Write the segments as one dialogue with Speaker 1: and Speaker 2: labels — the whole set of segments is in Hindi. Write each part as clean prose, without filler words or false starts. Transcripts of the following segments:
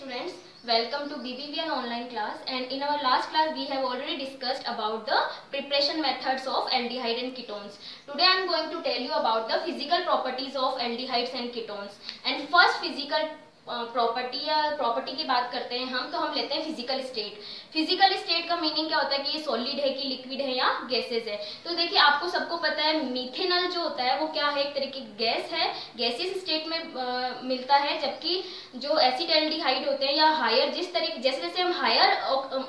Speaker 1: students, welcome to BBVN online class, and in our last class we have already discussed about the preparation methods of aldehyde and ketones. Today I am going to tell you about the physical properties of aldehydes and ketones. And first physical property की बात करते हैं हम, तो हम लेते हैं फिजिकल स्टेट। फिजिकल स्टेट का मीनिंग क्या होता है कि ये सॉलिड है कि लिक्विड है या गैसेस है। तो देखिए आपको सबको पता है मीथेनॉल जो होता है वो क्या है, एक तरह की गैस है, गैसियस स्टेट में मिलता है। जबकि जो एसिटाल्डिहाइड होते हैं या हायर, जैसे जैसे हम हायर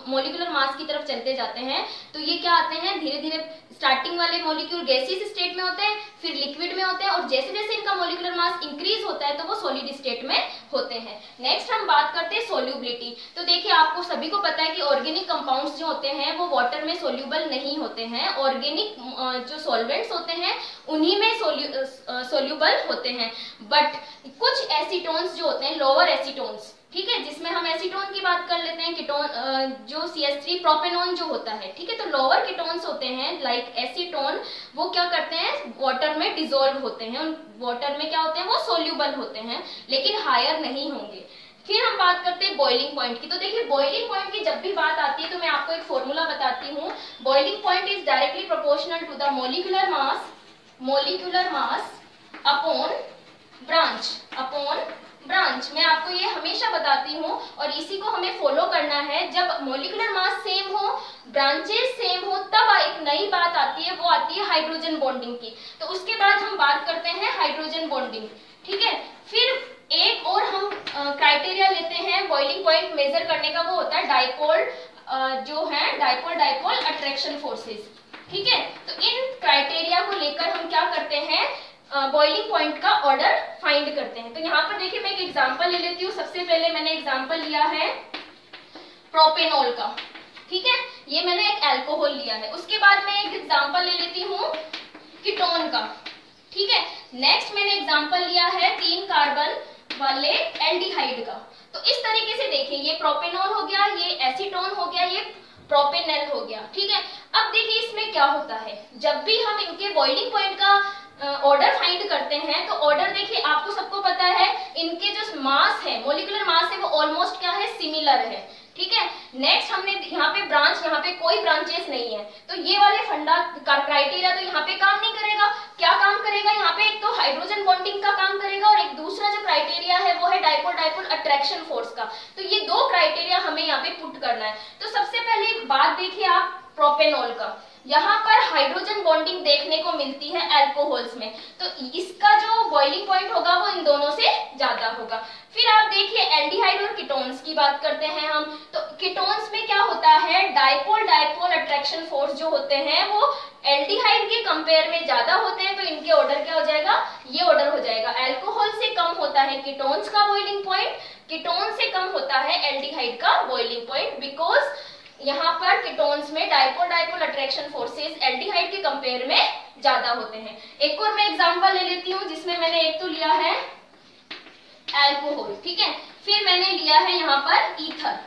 Speaker 1: मॉलिक्यूलर मास की तरफ चलते जाते हैं तो ये क्या आते हैं, धीरे धीरे स्टार्टिंग वाले मॉलिक्यूल गैसियस स्टेट में होते हैं, फिर लिक्विड में होते हैं, और जैसे जैसे इनका मॉलिक्यूलर मास इंक्रीज होता है तो वो सॉलिड स्टेट में होते हैं। नेक्स्ट हम बात करते हैं सोल्यूबिलिटी। तो देखिए आपको सभी को पता है कि ऑर्गेनिक कंपाउंड्स जो होते हैं वो वाटर में सोल्यूबल नहीं होते हैं। ऑर्गेनिक जो सॉल्वेंट्स होते हैं उन्हीं में सोल्यूबल होते हैं। बट कुछ एसीटोन्स जो होते हैं, लोअर एसीटोन्स, ठीक है, जिसमें हम एसीटोन की बात कर लेते हैं, कीटोन जो CH3 प्रोपेनॉन जो होता है, ठीक है। तो लोअर कीटोन्स होते हैं लाइक एसीटोन, वो क्या करते हैं, वाटर में डिसॉल्व होते हैं, वाटर में क्या होते हैं, वो सोल्यूबल होते हैं, लेकिन हायर नहीं होंगे। फिर हम बात करते हैं बॉइलिंग पॉइंट की। तो देखिए बॉइलिंग पॉइंट की जब भी बात आती है तो मैं आपको एक फॉर्मूला बताती हूँ। Boiling point is directly proportional to the molecular mass upon branch. मैं आपको ये हमेशा बताती हूँ और इसी को हमें फॉलो करना है। जब मोलिकुलर मास सेम हो, ब्रांचेस सेम हो, तब एक नई बात आती है, वो आती है हाइड्रोजन बॉन्डिंग की। तो उसके बाद हम बात करते हैं हाइड्रोजन बॉन्डिंग, ठीक है। फिर एक और हम क्राइटेरिया लेते हैं बॉइलिंग पॉइंट मेजर करने का, वो होता है डाइपोल अट्रैक्शन फोर्सेस, ठीक है। तो इन क्राइटेरिया को लेकर हम क्या करते हैं, बॉइलिंग पॉइंट का ऑर्डर फाइंड करते हैं। तो यहाँ पर देखिए मैं एक एग्जांपल ले लेती हूँ। सबसे पहले मैंने एग्जांपल लिया है प्रोपेनॉल का, ठीक है, ये मैंने एक अल्कोहल लिया है। उसके बाद मैं एक एग्जांपल ले लेती हूँ कीटोन का, ठीक है। नेक्स्ट मैंने एग्जांपल लिया है 3 कार्बन वाले एल्डिहाइड का। तो इस तरीके से देखिए, ये प्रोपेनॉल हो गया, ये एसीटोन हो गया, ये प्रोपेनॉल हो गया, ठीक है। अब देखिए इसमें क्या होता है, जब भी हम इनके बॉइलिंग पॉइंट का ऑर्डर फाइंड करते हैं तो ऑर्डर देखिए आपको सबको पता है, इनके जो मास है, मॉलिक्यूलर मास है, वो ऑलमोस्ट क्या है, सिमिलर है, ठीक है। नेक्स्ट हमने यहाँ पे ब्रांच, यहाँ पे कोई ब्रांचेस नहीं है, तो ये वाले फंडा क्राइटेरिया तो यहाँ पे काम नहीं करेगा। क्या काम करेगा यहाँ पे, एक तो हाइड्रोजन बॉन्डिंग का काम करेगा और एक दूसरा जो क्राइटेरिया है वो है डाइपोल अट्रैक्शन फोर्स का। तो ये 2 क्राइटेरिया हमें यहाँ पे पुट करना है। तो सबसे पहले बात देखिए आप प्रोपेनॉल का, यहाँ पर हाइड्रोजन बॉन्डिंग देखने को मिलती है अल्कोहल्स में, तो इसका जो बॉइलिंग पॉइंट होगा वो इन दोनों से ज्यादा होगा। फिर आप देखिए एल्डिहाइड और कीटोन्स की बात करते हैं हम। तो कीटोन्स में क्या होता है, डाइपोल अट्रैक्शन फोर्स जो होते हैं वो एल्डिहाइड के कंपेयर में ज्यादा होते हैं, तो इनके ऑर्डर क्या हो जाएगा, ये ऑर्डर हो जाएगा। अल्कोहल से कम होता है कीटोन्स का बॉइलिंग पॉइंट, कीटोन से कम होता है एल्डिहाइड का बॉइलिंग पॉइंट, बिकॉज यहाँ पर कीटोन्स में डाइपोल अट्रैक्शन फोर्सेस एल्डिहाइड के कंपेयर में ज्यादा होते हैं। एक और मैं एग्जांपल ले लेती हूँ, जिसमें मैंने एक तो लिया है अल्कोहल, ठीक है, फिर मैंने लिया है यहाँ पर ईथर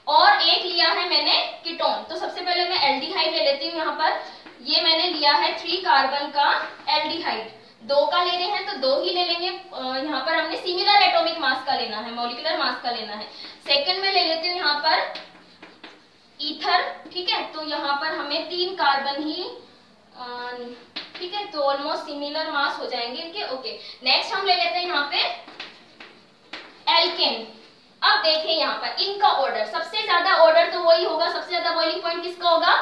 Speaker 1: और एक लिया है मैंने कीटोन। तो सबसे पहले मैं एल्डिहाइड ले लेती हूँ। यहाँ पर ये मैंने लिया है 3 कार्बन का एल्डिहाइड, 2 का ले रहे हैं तो 2 ही ले लेंगे। यहाँ पर हमने सिमिलर एटॉमिक मास का लेना है, मॉलिक्यूलर मास का लेना है। सेकेंड में ले लेती हूँ यहाँ पर ईथर, ठीक है, तो यहाँ पर हमें 3 कार्बन ही, ठीक है, तो ऑलमोस्ट सिमिलर मास हो जाएंगे इनके। ओके, नेक्स्ट हम ले लेते हैं यहाँ पे एल्केन। अब देखिए यहाँ पर इनका ऑर्डर, सबसे ज्यादा ऑर्डर तो वही होगा, सबसे ज्यादा बॉइलिंग पॉइंट किसका होगा,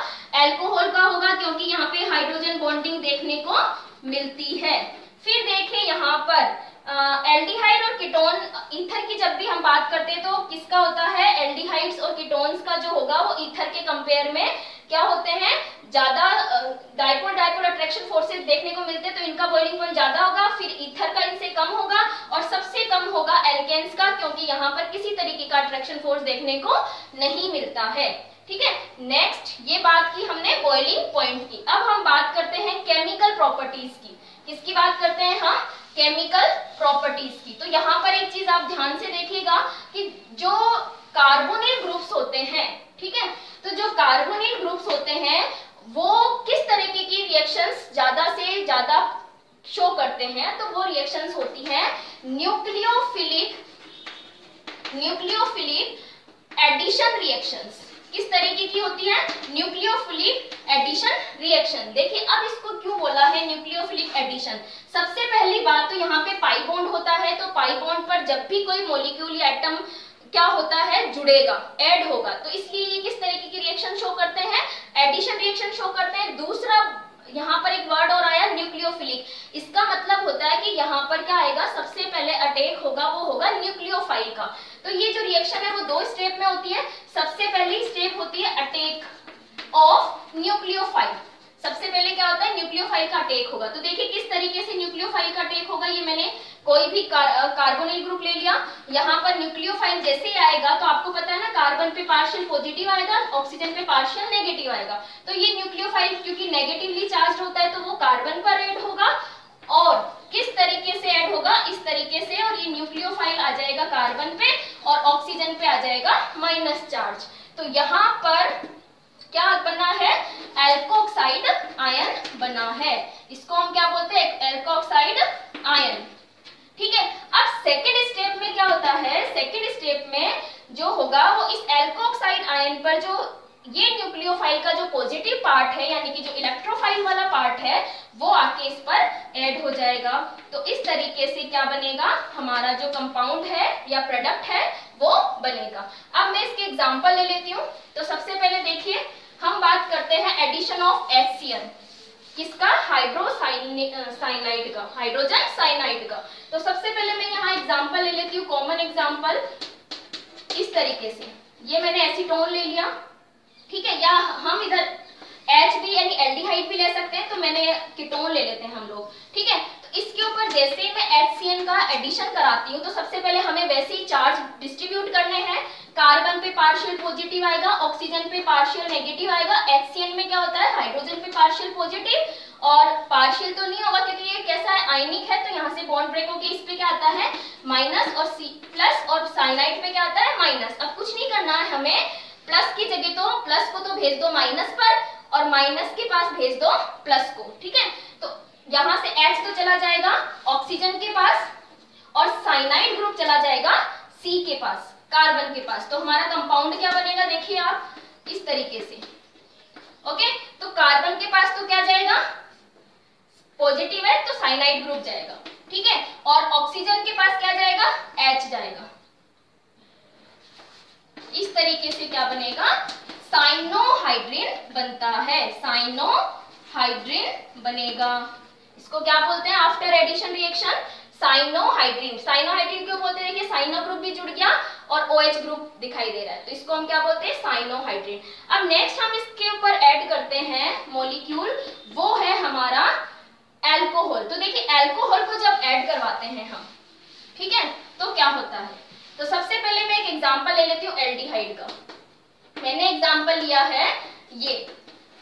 Speaker 1: अल्कोहल का होगा, क्योंकि यहाँ पे हाइड्रोजन बॉन्डिंग देखने को मिलती है। फिर देखिए यहाँ पर एल्डिहाइड और कीटोन, ईथर की जब भी हम बात करते हैं तो किसका होता है, एल्डिहाइड्स और कीटोन्स का जो होगा वो ईथर के कंपेयर में क्या होते हैं, ज्यादा डाइपोल अट्रैक्शन फोर्सेस देखने को मिलते हैं, तो इनका बॉइलिंग पॉइंट ज्यादा होगा। फिर ईथर का इनसे कम होगा और सबसे कम होगा एल्केन्स का, क्योंकि यहाँ पर किसी तरीके का अट्रैक्शन फोर्स देखने को नहीं मिलता है, ठीक है। नेक्स्ट ये बात की हमने बॉइलिंग पॉइंट की। अब हम बात करते हैं केमिकल प्रॉपर्टीज की। किसकी बात करते हैं हम, केमिकल प्रॉपर्टीज की। तो यहाँ पर एक चीज आप ध्यान से देखिएगा कि जो कार्बोनिल ग्रुप्स होते हैं, ठीक है, तो जो कार्बोनिल ग्रुप्स होते हैं वो किस तरीके की रिएक्शंस ज्यादा से ज्यादा शो करते हैं, तो वो रिएक्शंस होती हैं न्यूक्लियोफिलिक न्यूक्लियोफिलिक एडिशन रिएक्शंस। किस तरीके की होती है? Nucleophilic addition reaction. देखिए अब इसको क्यों बोला है न्यूक्लियोफिलिक एडिशन। सबसे पहली बात तो यहाँ पे पाई बॉन्ड होता है, तो पाई बॉन्ड पर जब भी कोई मॉलिक्यूल या एटम क्या होता है, जुड़ेगा, ऐड होगा, तो इसलिए ये किस तरीके की रिएक्शन शो करते हैं? एडिशन रिएक्शन शो करते हैं। दूसरा यहाँ पर एक वर्ड और आया न्यूक्लियोफिलिक, इसका मतलब होता है कि यहाँ पर क्या आएगा, सबसे पहले अटैक होगा वो होगा न्यूक्लियोफाइल का। तो ये जो रिएक्शन है वो 2 स्टेप में होती है। सबसे पहली स्टेप होती है अटैक ऑफ न्यूक्लियोफाइल। सबसे पहले क्या होता है, न्यूक्लियोफाइल का अटैक होगा। तो देखिए किस तरीके से न्यूक्लियोफाइल का अटैक होगा। ये मैंने कोई भी कार्बोनिल ग्रुप ले लिया, यहाँ पर न्यूक्लियोफाइल जैसे ही आएगा तो आपको पता है ना, कार्बन पे पार्शियल पॉजिटिव आएगा, ऑक्सीजन पे पार्शियल नेगेटिव आएगा। तो ये न्यूक्लियोफाइल क्योंकि नेगेटिवली चार्ज होता है तो वो कार्बन पर ऐड होगा, और किस तरीके से ऐड होगा, इस तरीके से, और ये न्यूक्लियोफाइल आ जाएगा कार्बन पे और ऑक्सीजन पे आ जाएगा माइनस चार्ज। तो यहाँ पर क्या बना है, एल्कोक्साइड आयन बना है। इसको हम क्या बोलते हैं, एल्कोक्साइड आयन। ठीक है, अब सेकेंड स्टेप में क्या होता है, सेकेंड स्टेप में जो होगा वो इस एल्कोक्साइड आयन पर जो ये न्यूक्लियोफाइल का जो पॉजिटिव पार्ट है, यानी कि जो इलेक्ट्रोफाइल वाला पार्ट है, वो आके इस पर ऐड हो जाएगा। तो इस तरीके से क्या बनेगा, हमारा जो कंपाउंड है या प्रोडक्ट है वो बनेगा। अब मैं इसके एग्जांपल ले लेती हूँ। तो सबसे पहले देखिए हम बात करते हैं एडिशन ऑफ HCl, किसका, हाइड्रोसाइनाइड का, हाइड्रोजन साइनाइड का। तो सबसे पहले मैं यहाँ एग्जांपल ले लेती हूँ, कॉमन एग्जांपल इस तरीके से। ये मैंने एसीटोन ले लिया, ठीक है, या हम इधर H भी यानी एल्डिहाइड भी ले सकते हैं, तो मैंने कीटोन ले लेते हैं हम लोग। ठीक है, तो इसके ऊपर जैसे ही मैं HCl का एडिशन कराती हूँ तो सबसे पहले हमें वैसे ही चार्ज डिस्ट्रीब्यूट करने हैं। कार्बन पे पार्शियल पॉजिटिव आएगा, ऑक्सीजन पे पार्शियल नेगेटिव आएगा। HCl में क्या होता है, हाइड्रोजन पे पार्शियल पॉजिटिव और पार्शियल तो नहीं होगा क्योंकि ये कैसा है, आयनिक है, तो यहाँ से बॉन्ड ब्रेक होके इस पे क्या आता है माइनस, और C प्लस, और साइनाइड पे क्या आता है माइनस। अब कुछ नहीं करना है हमें, प्लस की जगह तो प्लस को तो भेज दो माइनस पर, और माइनस के पास भेज दो प्लस को। ठीक है, तो यहाँ से H तो चला जाएगा ऑक्सीजन के पास, और साइनाइड ग्रुप चला जाएगा C के पास, कार्बन के पास। तो हमारा कंपाउंड क्या बनेगा, देखिए आप इस तरीके से। ओके, तो कार्बन के पास तो क्या जाएगा, पॉजिटिव है तो साइनाइड ग्रुप जाएगा, ठीक है, और ऑक्सीजन के पास क्या जाएगा, H जाएगा। इस तरीके से क्या बनेगा, साइनोहाइड्रिन बनता है, साइनोहाइड्रिन बनेगा। इसको क्या बोलते हैं, after addition reaction cyanohydrin. Cyanohydrin क्यों बोलते हैं, देखिए साइनो ग्रुप भी जुड़ गया और OH ग्रुप दिखाई दे रहा है, तो इसको हम क्या बोलते हैं, साइनोहाइड्रिन। अब नेक्स्ट हम इसके ऊपर ऐड करते हैं मॉलिक्यूल, वो है हमारा एल्कोहल। तो देखिए एल्कोहल को जब ऐड करवाते हैं हम, ठीक है, तो क्या होता है। तो सबसे पहले मैं एक एग्जांपल ले लेती हूँ एल्डिहाइड का। मैंने एग्जांपल लिया है ये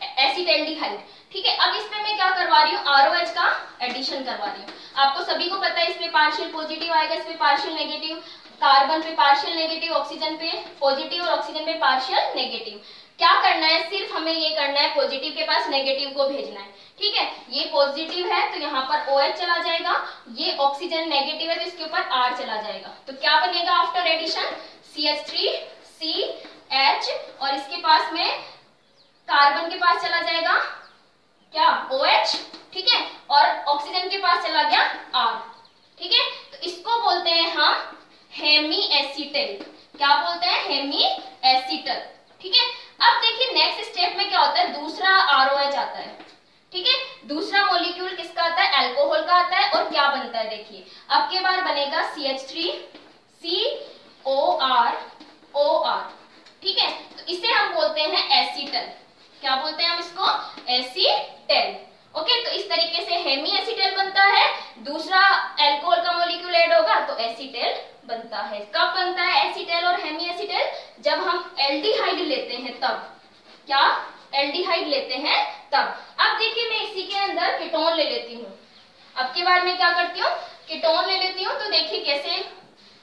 Speaker 1: एसिटाल्डिहाइड, ठीक है। अब इसमें मैं क्या करवा रही हूँ, ROH का एडिशन करवा रही हूँ। आपको सभी को पता है इसमें पार्शियल पॉजिटिव आएगा, इसमें पार्शियल नेगेटिव, कार्बन पे पार्शियल नेगेटिव, ऑक्सीजन पे पॉजिटिव और ऑक्सीजन पे पार्शियल नेगेटिव। क्या करना है, सिर्फ हमें ये करना है, पॉजिटिव के पास नेगेटिव को भेजना है, ठीक है। ये पॉजिटिव है तो यहाँ पर OH चला जाएगा, ये ऑक्सीजन नेगेटिव है तो इसके ऊपर R चला जाएगा। तो क्या बनेगा आफ्टर एडिशन, CH3CH, और इसके पास में कार्बन के पास चला जाएगा क्या, OH, ठीक है, और ऑक्सीजन के पास चला गया R, ठीक है। तो इसको बोलते हैं हम हेमी एसीटल। क्या बोलते हैं, हेमी एसीटल, ठीक है। अब देखिए नेक्स्ट स्टेप में क्या होता है, दूसरा ROH आता है, ठीक है। दूसरा मॉलिक्यूल किसका आता है, अल्कोहल का आता है, और क्या बनता है देखिए, अब के बार बनेगा CH3COR, ठीक है। तो इसे हम बोलते हैं एसीटल। क्या बोलते हैं हम इसको, एसीटल। ओके, तो इस तरीके से हेमी एसीटल बनता है, दूसरा अल्कोहल का मॉलिक्यूल ऐड होगा तो एसीटल बनता है। कब बनता है एसीटल और हेमी एसीटल, जब हम एल्डिहाइड लेते हैं तब। क्या, एल्डिहाइड लेते हैं तब। अब देखिए मैं इसी के अंदर कीटोन ले लेती हूँ। अब के बाद मैं क्या करती हूँ, कीटोन ले लेती हूँ, तो देखिए कैसे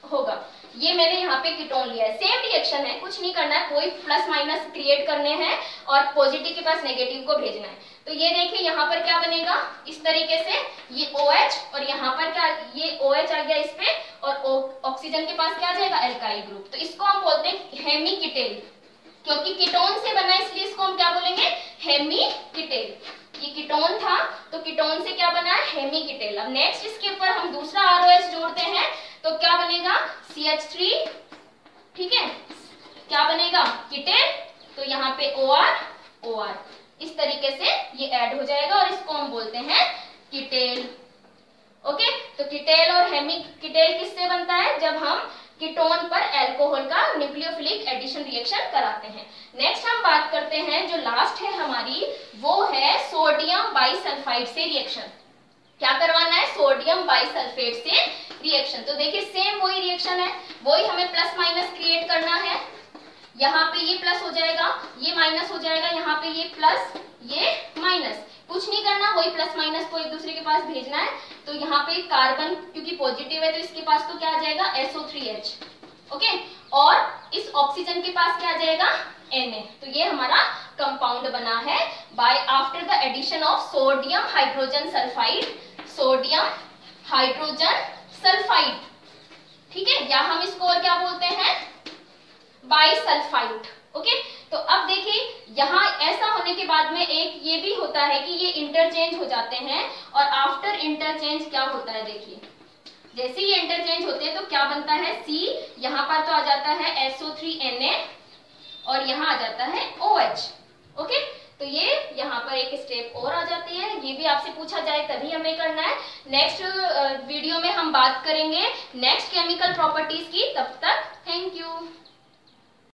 Speaker 1: होगा। ये मैंने यहाँ पे कीटोन लिया है, सेम रिएक्शन है, कुछ नहीं करना है, कोई प्लस माइनस क्रिएट करने हैं और पॉजिटिव के पास नेगेटिव को भेजना है। तो ये देखिए यहाँ पर क्या बनेगा, इस तरीके से ये OH और यहाँ पर क्या, ये OH आ गया इस पे, और ऑक्सीजन के पास क्या आ जाएगा, एल्काइल ग्रुप। तो इसको हम बोलते हैं हेमीकिटेल, क्योंकि कीटोन से बना है इसलिए इसको हम क्या बोलेंगे, हेमीकिटेल। ये कीटोन था तो कीटोन से क्या बना है, हेमीकिटेल। अब नेक्स्ट इसके ऊपर हम दूसरा ROH जोड़ते हैं तो क्या बनेगा, CH3, ठीक है, क्या बनेगा, कीटेल। तो यहाँ पे OR, इस तरीके से ये ऐड हो जाएगा और इसको हम बोलते हैं कीटेल। ओके, तो कीटेल और हेमीकिटेल किससे बनता है, जब हम कीटोन पर अल्कोहल का न्यूक्लियोफिलिक एडिशन रिएक्शन कराते हैं। नेक्स्ट हम बात करते हैं, जो लास्ट है हमारी, वो है सोडियम बाइसल्फाइड से रिएक्शन। क्या करवाना है, सोडियम बाइसल्फेट से रिएक्शन। तो देखिए सेम वही रिएक्शन है, वही हमें प्लस माइनस क्रिएट करना है। यहाँ पे ये प्लस हो जाएगा, ये माइनस हो जाएगा, यहाँ पे ये प्लस ये माइनस, कुछ नहीं करना, वही प्लस माइनस को एक दूसरे के पास भेजना है। तो यहाँ पे कार्बन क्योंकि पॉजिटिव है तो इसके पास तो क्या आ जाएगा, SO3H, ओके, और इस ऑक्सीजन के पास क्या आ जाएगा, Na। तो ये हमारा कंपाउंड बना है by after the addition of sodium hydrogen sulphide, sodium hydrogen sulphide, ठीक है, या हम इसको और क्या बोलते हैं, बाइसल्फाइड। ओके, तो अब देखिए यहाँ ऐसा होने के बाद में एक ये भी होता है कि ये इंटरचेंज हो जाते हैं, और आफ्टर इंटरचेंज क्या होता है, देखिए जैसे ये इंटरचेंज होते हैं तो क्या बनता है, C, यहाँ पर तो आ जाता है SO3Na और यहाँ आ जाता है OH। ओके, तो ये यहाँ पर एक स्टेप और आ जाती है, ये भी आपसे पूछा जाए तभी हमें करना है। नेक्स्ट वीडियो में हम बात करेंगे नेक्स्ट केमिकल प्रॉपर्टीज की, तब तक थैंक यू।